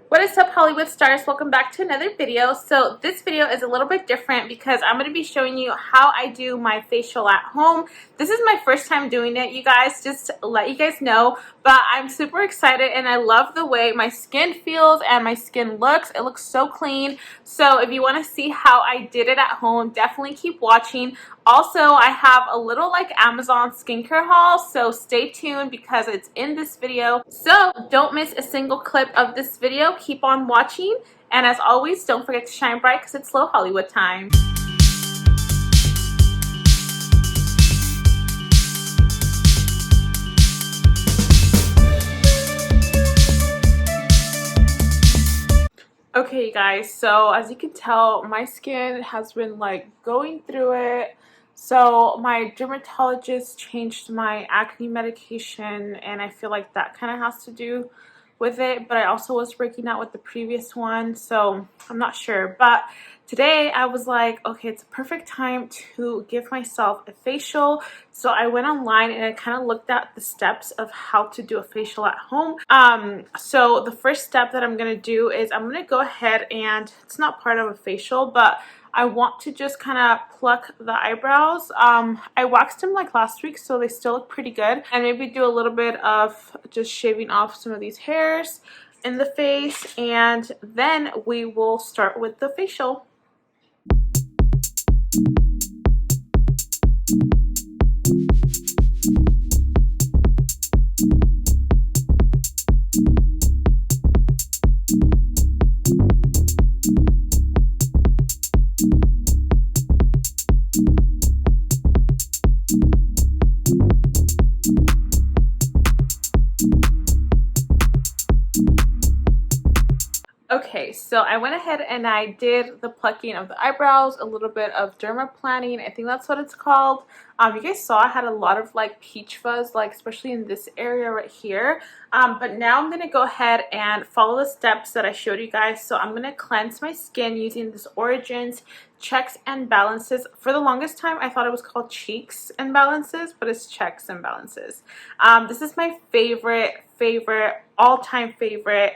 What is up, Hollywood stars? Welcome back to another video. So this video is a little bit different because I'm going to be showing you how I do my facial at home. This is my first time doing it, you guys, just to let you guys know, but I'm super excited and I love the way my skin feels and my skin looks. It looks so clean. So if you want to see how I did it at home, definitely keep watching. Also, I have a little Amazon skincare haul, so stay tuned because it's in this video. So don't miss a single clip of this video. Keep on watching, and as always, don't forget to shine bright because it's slow Hollywood time. Okay, you guys, so as you can tell, my skin has been going through it. So my dermatologist changed my acne medication, and I feel like that kind of has to do with it, but I also was breaking out with the previous one, so I'm not sure. But today I was like, okay, it's a perfect time to give myself a facial. So I went online and I kind of looked at the steps of how to do a facial at home. So the first step that I'm gonna do is I'm gonna go ahead, and it's not part of a facial, but I want to just kind of pluck the eyebrows. I waxed them last week, so they still look pretty good. And maybe do a little bit of just shaving off some of these hairs in the face. And then we will start with the facial. Okay, so I went ahead and I did the plucking of the eyebrows, a little bit of dermaplaning. I think that's what it's called. You guys saw I had a lot of peach fuzz, especially in this area right here. But now I'm gonna go ahead and follow the steps that I showed you guys. So I'm gonna cleanse my skin using this Origins Checks and Balances. For the longest time, I thought it was called Cheeks and Balances, but it's Checks and Balances. This is my favorite, all-time favorite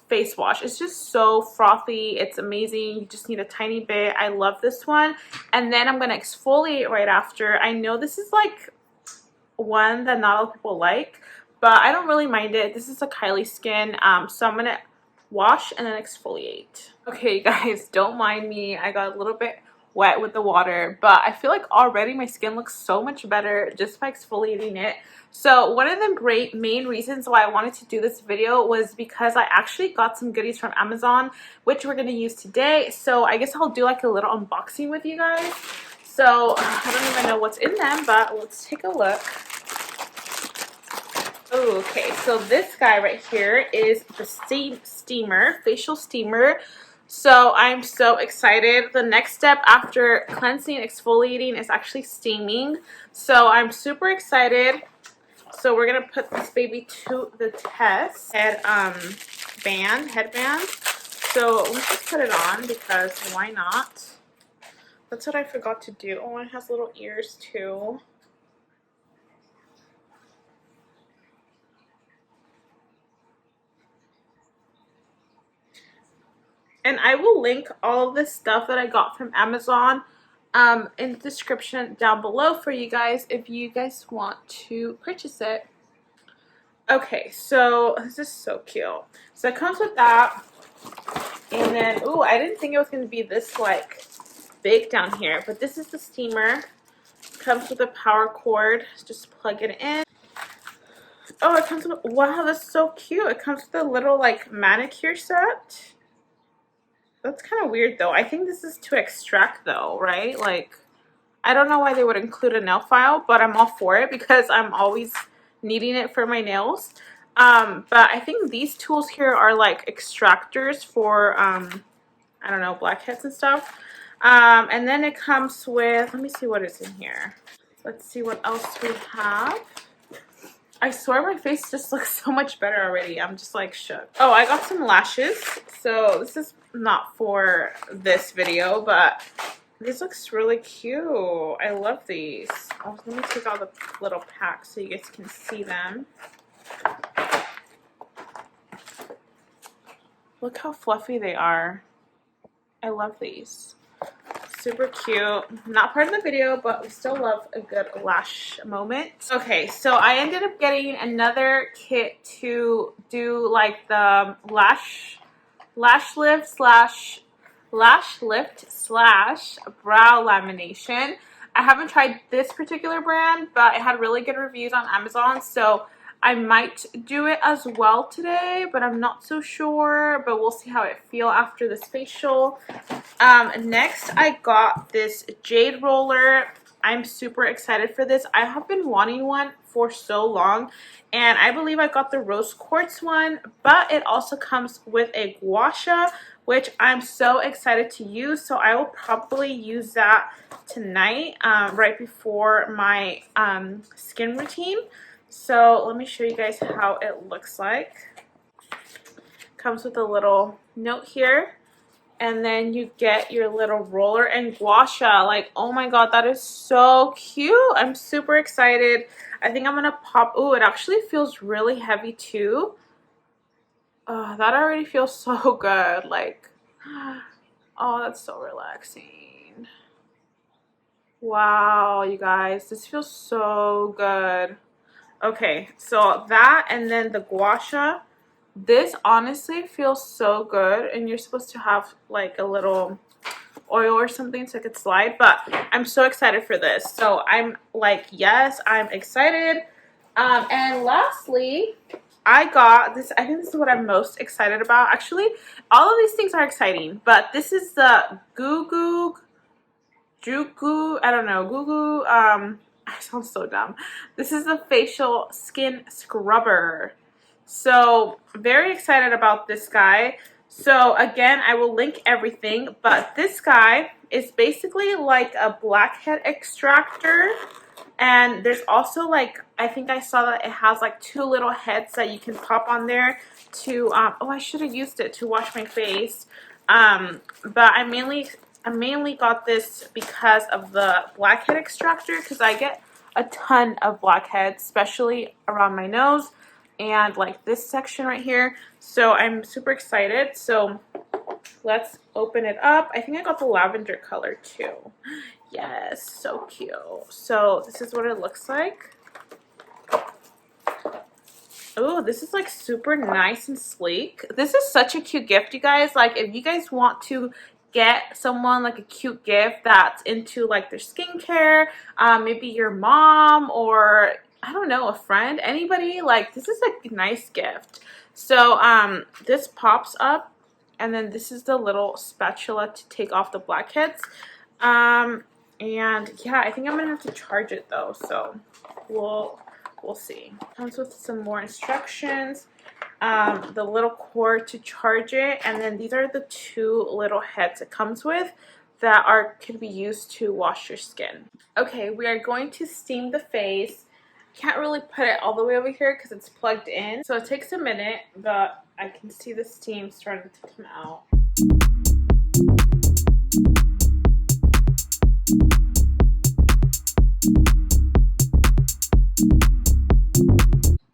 face wash. It's just so frothy. It's amazing. You just need a tiny bit. I love this one. And then I'm going to exfoliate right after. I know this is one that not a lot of people like, but I don't really mind it. This is a Kylie skin. So I'm going to wash and then exfoliate. Okay, you guys, don't mind me. I got a little bit wet with the water, but I feel like already my skin looks so much better just by exfoliating it. So one of the main reasons why I wanted to do this video was because I actually got some goodies from Amazon, which we're going to use today. So I guess I'll do a little unboxing with you guys. So I don't even know what's in them, but let's take a look. Okay, so this guy right here is the facial steamer. So I'm so excited. The next step after cleansing and exfoliating is actually steaming. So I'm super excited. So we're gonna put this baby to the test. Headband. So let's just put it on because why not? That's what I forgot to do. Oh, it has little ears too. And I will link all of this stuff that I got from Amazon in the description down below for you guys if you guys want to purchase it. Okay, so this is so cute. So it comes with that. And then, ooh, I didn't think it was going to be this big down here, but this is the steamer. Comes with a power cord. Just plug it in. Oh, it comes with, wow, that's so cute. It comes with a little manicure set. That's kind of weird though. I think this is to extract though, right? I don't know why they would include a nail file, but I'm all for it because I'm always needing it for my nails. But I think these tools here are extractors for, I don't know, blackheads and stuff. And then it comes with, let me see what is in here. Let's see what else we have. I swear my face just looks so much better already. I'm just shook. Oh, I got some lashes. So this is not for this video, but This looks really cute. I love these. Oh, let me take out the little pack so you guys can see them. Look how fluffy they are. I love these. Super cute. Not part of the video, but we still love a good lash moment. Okay, so I ended up getting another kit to do like the lash lift slash brow lamination. I haven't tried this particular brand, but it had really good reviews on Amazon, so I might do it as well today, but I'm not so sure, but we'll see how it feels after this facial. Next I got this jade roller. I'm super excited for this. I have been wanting one for so long, and I believe I got the rose quartz one, but it also comes with a guasha, which I'm so excited to use. So I will probably use that tonight, right before my skin routine. So let me show you guys how it looks like. Comes with a little note here, and then you get your little roller and guasha. Like, oh my god, that is so cute. I'm super excited. I think I'm gonna pop. Oh, it actually feels really heavy too. Oh, that already feels so good. Like, oh, that's so relaxing. Wow, you guys, this feels so good. Okay, so that, and then the guasha. This honestly feels so good, and you're supposed to have like a little oil or something so it could slide, but I'm so excited for this. So I'm like, yes, I'm excited. And lastly, I got this. I think this is what I'm most excited about. Actually, all of these things are exciting, but this is the GUGUG, I don't know, GUGUG, I sound so dumb. This is the facial skin scrubber. So very excited about this guy. So again, I will link everything, but this guy is basically like a blackhead extractor. And there's also like, I think I saw that it has like 2 little heads that you can pop on there to, oh, I should have used it to wash my face. But I mainly got this because of the blackhead extractor, because I get a ton of blackheads, especially around my nose and like this section right here. So I'm super excited. So let's open it up. I think I got the lavender color too. Yes, so cute. So this is what it looks like. Oh, this is like super nice and sleek. This is such a cute gift, you guys. Like, if you guys want to get someone like a cute gift that's into like their skincare, maybe your mom, or I don't know, a friend, anybody, like this is a nice gift. So this pops up, and then this is the little spatula to take off the blackheads. And yeah, I think I'm gonna have to charge it though, so we'll see. Comes with some more instructions, the little cord to charge it, and then these are the 2 little heads it comes with that could be used to wash your skin. Okay, we are going to steam the face. Can't really put it all the way over here because it's plugged in, so it takes a minute, but I can see the steam starting to come out.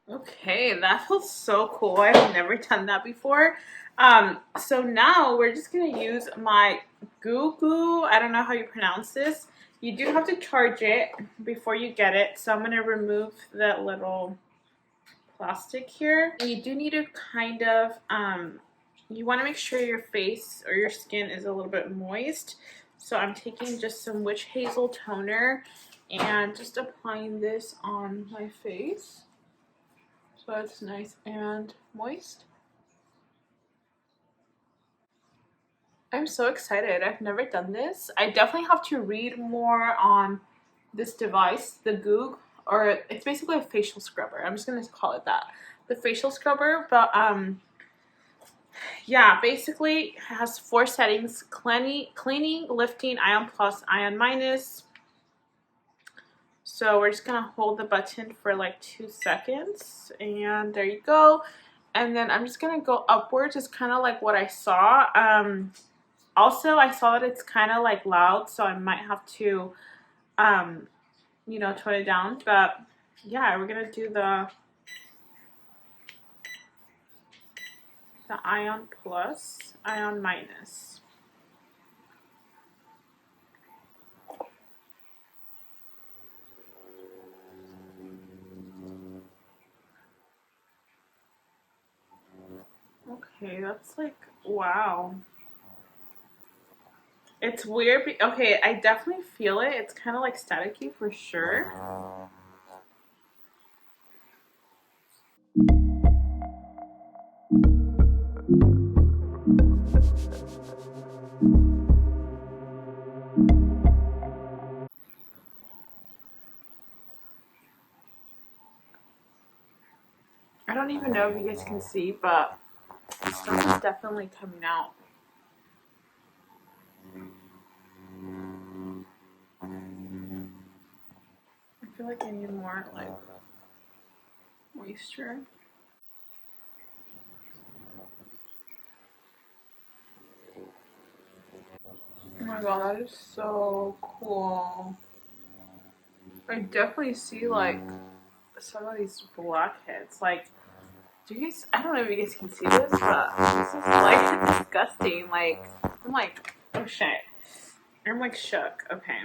Okay, that feels so cool. I've never done that before. So now we're just gonna use my GUGUG. I don't know how you pronounce this. You do have to charge it before you get it. So I'm gonna remove that little plastic here. And you do need to kind of, you wanna make sure your face or your skin is a little bit moist. So I'm taking just some witch hazel toner and just applying this on my face, so it's nice and moist. I'm so excited. I've never done this. I definitely have to read more on this device, the Goog, or it's basically a facial scrubber. I'm just gonna call it that, the facial scrubber. But yeah, basically it has 4 settings: cleaning, lifting, ion plus, ion minus. So we're just gonna hold the button for like 2 seconds, and there you go. And then I'm just gonna go upwards. It's kind of like what I saw. Also, I saw that it's kind of like loud, so I might have to, you know, tone it down. But yeah, we're gonna do the the Ion Plus, Ion Minus. Okay, that's like, wow. It's weird. Okay, I definitely feel it. It's kind of like staticky for sure. I don't even know if you guys can see, but stuff is definitely coming out. I feel like I need more like moisture. Oh my god, that is so cool. I definitely see like some of these blackheads. Like, do you guys? I don't know if you guys can see this, but this is like disgusting. Like, I'm like, oh shit. I'm like shook. Okay.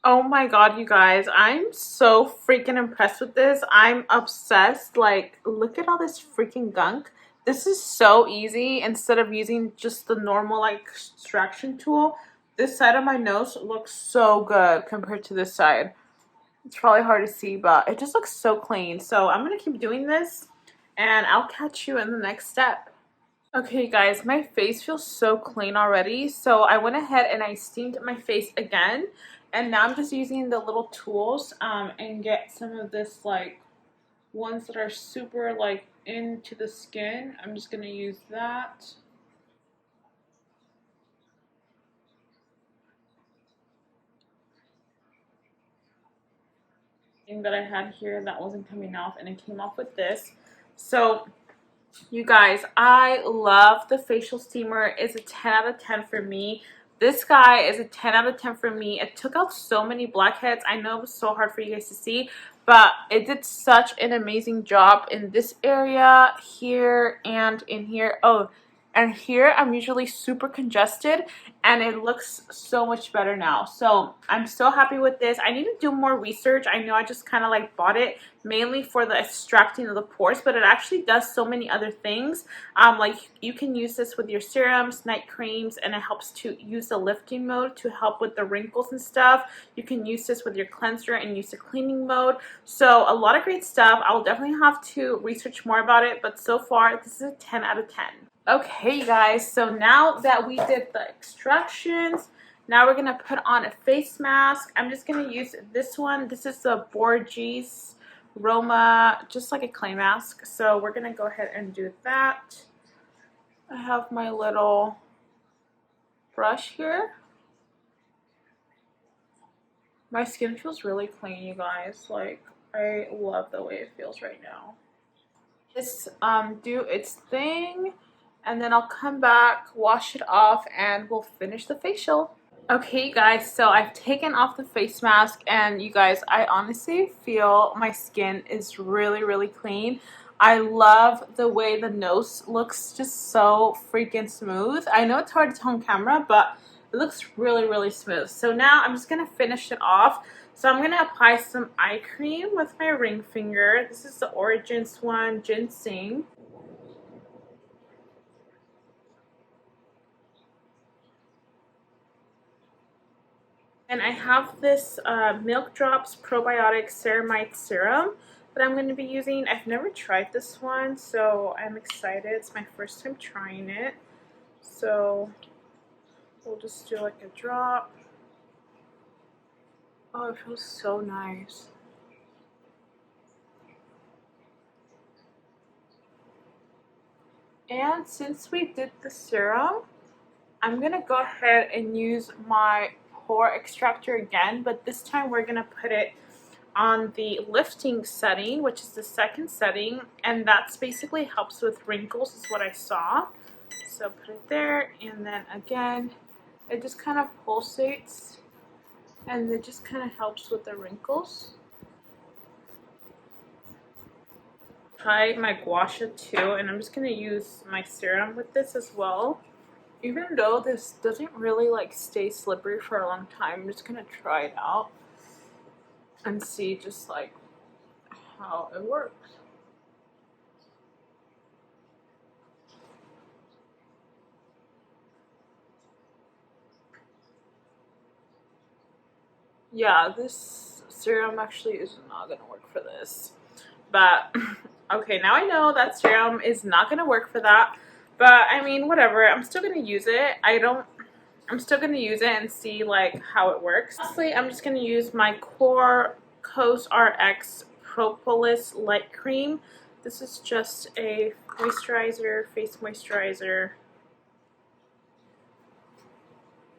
Oh my god, you guys, I'm so freaking impressed with this. I'm obsessed. Like, look at all this freaking gunk. This is so easy. Instead of using just the normal like extraction tool, this side of my nose looks so good compared to this side. It's probably hard to see, but it just looks so clean. So I'm gonna keep doing this and I'll catch you in the next step. Okay guys, my face feels so clean already, so I went ahead and I steamed my face again, and now I'm just using the little tools and get some of this like ones that are super like into the skin. I'm just gonna use that. Thing that I had here that wasn't coming off, and it came off with this. So you guys, I love the facial steamer. It's a 10 out of 10 for me. This guy is a 10 out of 10 for me. It took out so many blackheads. I know it was so hard for you guys to see, but it did such an amazing job in this area, here, and in here. Oh, and here I'm usually super congested, and it looks so much better now. So I'm so happy with this. I need to do more research. I know I just kind of like bought it mainly for the extracting of the pores, but it actually does so many other things. Like you can use this with your serums, night creams, and it helps to use the lifting mode to help with the wrinkles and stuff. You can use this with your cleanser and use the cleaning mode. So a lot of great stuff. I will definitely have to research more about it, but so far this is a 10 out of 10. Okay, you guys, so now that we did the extractions, now we're gonna put on a face mask. I'm just gonna use this one. This is the Borges Roma, just like a clay mask. So we're gonna go ahead and do that. I have my little brush here. My skin feels really clean, you guys. Like, I love the way it feels right now. Just do its thing, and then I'll come back, wash it off, and we'll finish the facial. Okay guys, so I've taken off the face mask, and you guys, I honestly feel my skin is really clean. I love the way the nose looks, just so freaking smooth. I know it's hard to tell on camera, but it looks really smooth. So now I'm just gonna finish it off. So I'm gonna apply some eye cream with my ring finger. This is the Origins one, Ginseng. And I have this Milk Drops Probiotic Ceramide Serum that I'm going to be using. I've never tried this one, so I'm excited. It's my first time trying it. So we'll just do like a drop. Oh, it feels so nice. And since we did the serum, I'm going to go ahead and use my pore extractor again, but this time we're going to put it on the lifting setting, which is the second setting, and that's basically helps with wrinkles is what I saw. So put it there, and then again it just kind of pulsates and it just kind of helps with the wrinkles. Try my Guasha too, and I'm just going to use my serum with this as well. Even though this doesn't really like stay slippery for a long time, I'm just going to try it out and see just like how it works. Yeah, this serum actually is not gonna work for this, but okay, now I know that serum is not gonna work for that, but I mean, whatever, I'm still gonna use it. I'm still gonna use it and see like how it works. Lastly, I'm just gonna use my Quartz RX Propolis Light Cream. This is just a moisturizer, face moisturizer,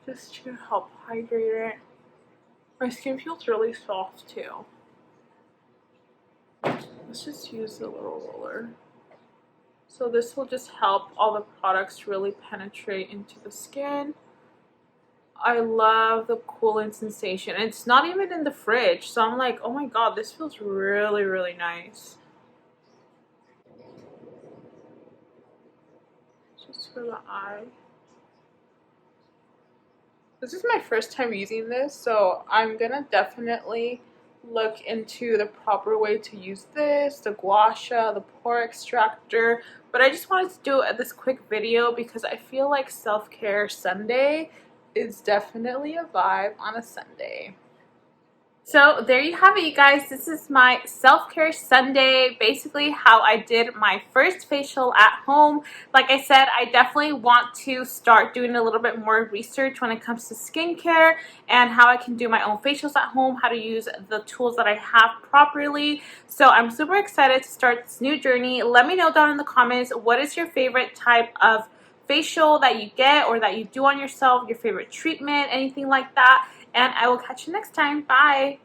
just to help hydrate it. My skin feels really soft too. Let's just use the little roller. So this will just help all the products really penetrate into the skin. I love the cooling sensation. It's not even in the fridge, so I'm like, oh my god, this feels really, really nice. Just for the eye. This is my first time using this, so I'm gonna definitely look into the proper way to use this, the guasha, the pore extractor, but I just wanted to do this quick video because I feel like self-care Sunday is definitely a vibe on a Sunday. So there you have it, you guys. This is my self-care Sunday, basically how I did my first facial at home. Like I said, I definitely want to start doing a little bit more research when it comes to skincare and how I can do my own facials at home, how to use the tools that I have properly. So I'm super excited to start this new journey. Let me know down in the comments, what is your favorite type of facial that you get or that you do on yourself, your favorite treatment, anything like that. And I will catch you next time. Bye!